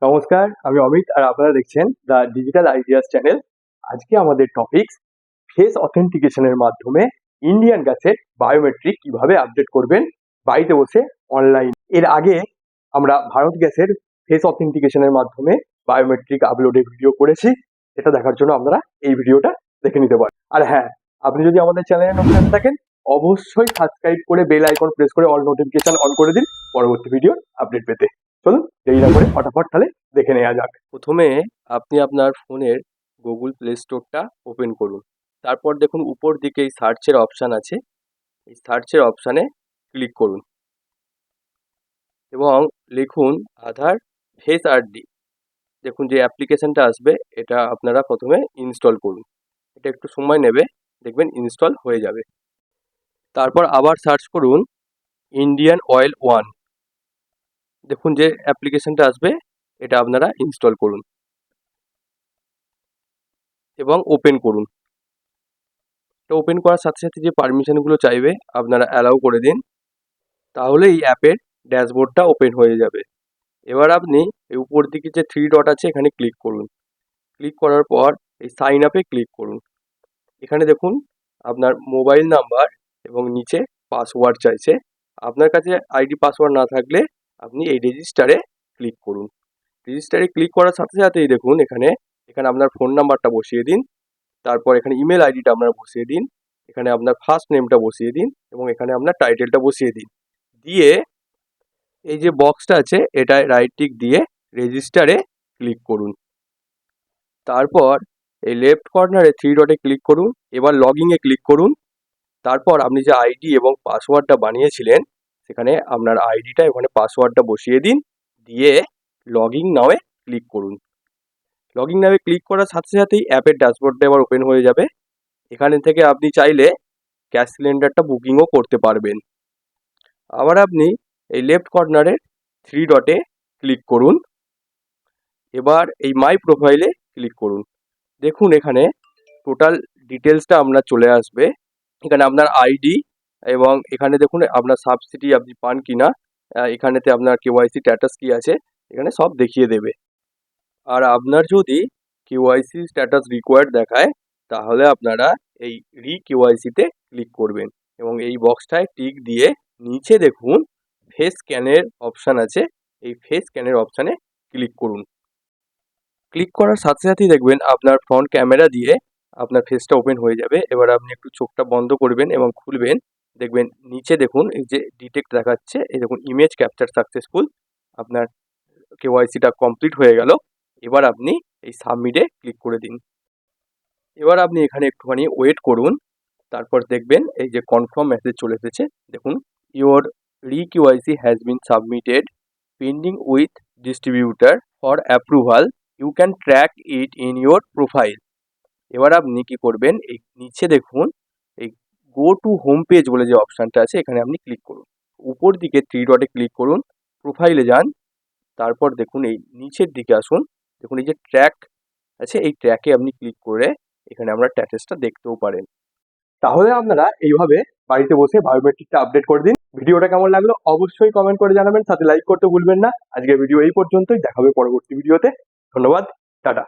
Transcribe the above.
নমস্কার, আমি অমিত আর আপনারা দেখছেন দ্য ডিজিটাল আইডিয়াস চ্যানেল। আজকে আমাদের টপিক ফেস অথেন্টিকেশনের মাধ্যমে ইন্ডিয়ান গ্যাসের বায়োমেট্রিক কিভাবে আপডেট করবেন বাড়িতে বসে অনলাইন। এর আগে আমরা ভারত গ্যাসের ফেস অথেন্টিকেশনের মাধ্যমে বায়োমেট্রিক আপলোডের ভিডিও করেছি। এটা দেখার জন্য আপনারা এই ভিডিওটা দেখে নিতে পারেন। আর হ্যাঁ, আপনি যদি আমাদের চ্যানেলে নতুন এসে থাকেন অবশ্যই সাবস্ক্রাইব করে বেল আইকন প্রেস করে অল নোটিফিকেশন অন করে দিন পরবর্তী ভিডিও আপডেট পেতে। চলুন দেরি না করে ফটাফট তাহলে দেখে নেওয়া যাক। প্রথমে আপনি আপনার ফোনের গুগল প্লে স্টোরটা ওপেন করুন। তারপর দেখুন উপর দিকে এই সার্চের অপশান আছে, এই সার্চের অপশানে ক্লিক করুন এবং লিখুন আধার ফেস আইডি। দেখুন যে অ্যাপ্লিকেশানটা আসবে এটা আপনারা প্রথমে ইনস্টল করুন। এটা একটু সময় নেবে, দেখবেন ইনস্টল হয়ে যাবে। তারপর আবার সার্চ করুন ইন্ডিয়ান অয়েল ওয়ান। দেখুন যে অ্যাপ্লিকেশানটা আসবে এটা আপনারা ইনস্টল করুন এবং ওপেন করুন। এটা ওপেন করার সাথে সাথে যে পারমিশনগুলো চাইবে আপনারা অ্যালাউ করে দিন, তাহলে এই অ্যাপের ড্যাশবোর্ডটা ওপেন হয়ে যাবে। এবার আপনি এই উপর দিকে যে 3 ডট আছে এখানে ক্লিক করুন। ক্লিক করার পর এই সাইন আপে ক্লিক করুন। এখানে দেখুন আপনার মোবাইল নাম্বার এবং নিচে পাসওয়ার্ড চাইছে। আপনার কাছে আইডি পাসওয়ার্ড না থাকলে আপনি এই রেজিস্টারে ক্লিক করুন। রেজিস্টারে ক্লিক করার সাথে সাথেই দেখুন এখানে আপনার ফোন নাম্বারটা বসিয়ে দিন। তারপর এখানে ইমেল আইডিটা আপনারা বসিয়ে দিন, এখানে আপনার ফার্স্ট নেমটা বসিয়ে দিন এবং এখানে আপনার টাইটেলটা বসিয়ে দিন। দিয়ে এই যে বক্সটা আছে এটায় রাইট টিক দিয়ে রেজিস্টারে ক্লিক করুন। তারপর এই লেফট কর্নারে 3 ডটে ক্লিক করুন। এবার লগইনে ক্লিক করুন। তারপর আপনি যে আইডি এবং পাসওয়ার্ডটা বানিয়েছিলেন সেখানে আপনার আইডিটা ওখানে পাসওয়ার্ডটা বসিয়ে দিন, দিয়ে লগইন নাওয়ে ক্লিক করুন। লগইন নাওয়ে ক্লিক করার সাথে সাথেই অ্যাপের ড্যাশবোর্ডটা এবার ওপেন হয়ে যাবে। এখানে থেকে আপনি চাইলে গ্যাস সিলিন্ডারটা বুকিংও করতে পারবেন। আবার আপনি এই লেফট কর্নারে 3 ডটে ক্লিক করুন। এবার এই মাই প্রোফাইলে ক্লিক করুন। দেখুন এখানে টোটাল ডিটেলসটা আপনার চলে আসবে। এখানে আপনার আইডি এবং এখানে দেখুন আপনার সাবসিডি আপনি পান কি না, এখানেতে আপনার কেওয়াইসি স্ট্যাটাস কী আছে এখানে সব দেখিয়ে দেবে। আর আপনার যদি কেওয়াইসি স্ট্যাটাস রিকোয়ার্ড দেখায় তাহলে আপনারা এই কেওয়াইসিতে ক্লিক করবেন এবং এই বক্সটায় টিক দিয়ে নিচে দেখুন ফেস স্ক্যানের অপশান আছে, এই ফেস স্ক্যানের অপশানে ক্লিক করুন। ক্লিক করার সাথে সাথেই দেখবেন আপনার ফ্রন্ট ক্যামেরা দিয়ে আপনার ফেসটা ওপেন হয়ে যাবে। এবার আপনি একটু চোখটা বন্ধ করবেন এবং খুলবেন, দেখবেন নিচে দেখুন এই যে ডিটেক্ট দেখাচ্ছে, এই দেখুন ইমেজ ক্যাপচার সাকসেসফুল, আপনার কেওয়াইসিটা কমপ্লিট হয়ে গেল। এবার আপনি এই সাবমিটে ক্লিক করে দিন। এবার আপনি এখানে একটুখানি ওয়েট করুন, তারপর দেখবেন এই যে কনফার্ম মেসেজ চলে এসেছে। দেখুন your KYC has been submitted pending with distributor for approval, you can track it in your profile. এবার আপনি কি করবেন, এই নিচে দেখুন এই গো টু হোম পেজ বলে যে অপশানটা আছে এখানে আপনি ক্লিক করুন। উপর দিকে 3 ডটে ক্লিক করুন, প্রোফাইলে যান, তারপর দেখুন এই নিচের দিকে আসুন, দেখুন এই যে ট্র্যাক আছে এই ট্র্যাকে আপনি ক্লিক করে এখানে আমরা স্ট্যাটাসটা দেখতেও পারেন। তাহলে আপনারা এইভাবে বাড়িতে বসে বায়োমেট্রিকটা আপডেট করে দিন। ভিডিওটা কেমন লাগলো অবশ্যই কমেন্ট করে জানাবেন, সাথে লাইক করতে ভুলবেন না। আজকের ভিডিও এই পর্যন্তই, দেখা হবে পরবর্তী ভিডিওতে। ধন্যবাদ, টাটা।